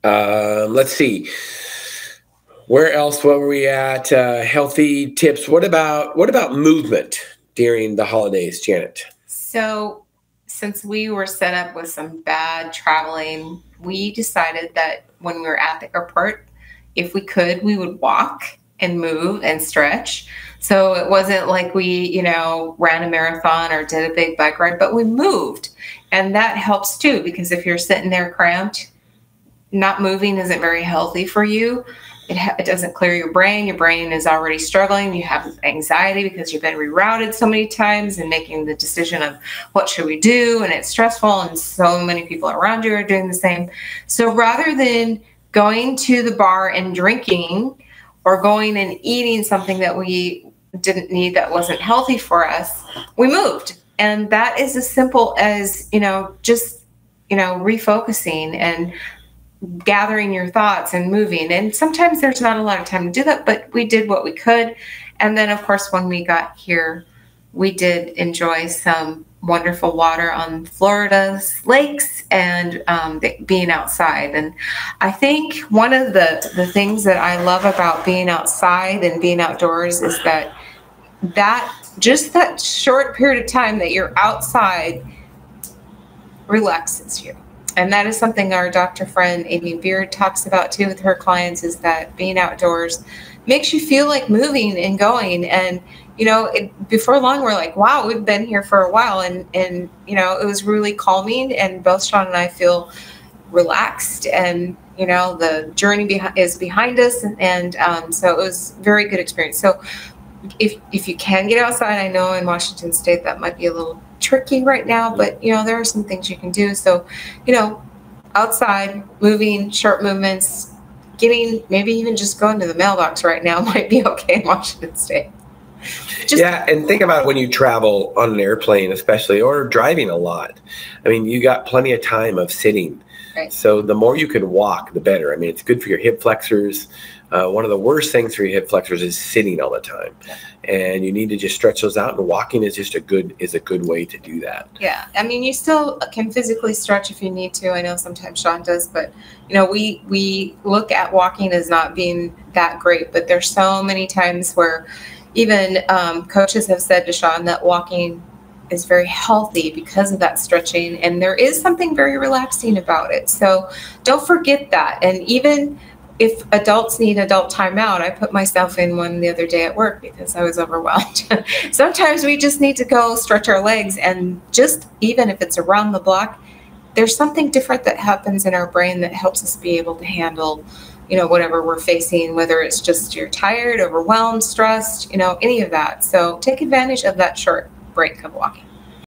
Let's see. Where else? Where were we at? Healthy tips. What about movement during the holidays, Janet? So since we were set up with some bad traveling, we decided that when we were at the airport, if we could, we would walk and move and stretch. So it wasn't like we, ran a marathon or did a big bike ride, but we moved. And that helps too, because if you're sitting there cramped, not moving isn't very healthy for you. It doesn't clear your brain. Your brain is already struggling. You have anxiety because you've been rerouted so many times and making the decision of what should we do, and it's stressful, and so many people around you are doing the same. So rather than going to the bar and drinking or going and eating something that we didn't need, that wasn't healthy for us, we moved. And that is as simple as, just, refocusing and gathering your thoughts and moving. And sometimes there's not a lot of time to do that, but we did what we could. And then, of course, when we got here, we did enjoy some wonderful water on Florida's lakes and being outside. And I think one of the things that I love about being outside and being outdoors is that just that short period of time that you're outside relaxes you. And that is something our doctor friend Amy Beard talks about too with her clients, is that being outdoors makes you feel like moving and going. And, before long, we're like, wow, we've been here for a while. And it was really calming. And both Shawn and I feel relaxed. And, the journey is behind us. And so it was a very good experience. So if you can get outside, I know in Washington State that might be a little tricky right now, but there are some things you can do. So, outside, moving, short movements, maybe even just going to the mailbox right now might be okay in Washington State. And think about when you travel on an airplane, especially, or driving a lot. I mean, you got plenty of time of sitting. Right. So the more you can walk, the better. I mean, it's good for your hip flexors. One of the worst things for your hip flexors is sitting all the time. Yeah. And you need to just stretch those out, and walking is just a good way to do that. Yeah. I mean, you still can physically stretch if you need to. I know sometimes Shawn does, but we look at walking as not being that great, but there's so many times where even coaches have said to Shawn that walking is very healthy because of that stretching, and there is something very relaxing about it. So don't forget that. And even if adults need adult time out, I put myself in one the other day at work because I was overwhelmed. Sometimes we just need to go stretch our legs, and just even if it's around the block, there's something different that happens in our brain that helps us be able to handle whatever we're facing, whether it's just you're tired, overwhelmed, stressed, any of that. So take advantage of that short break of walking.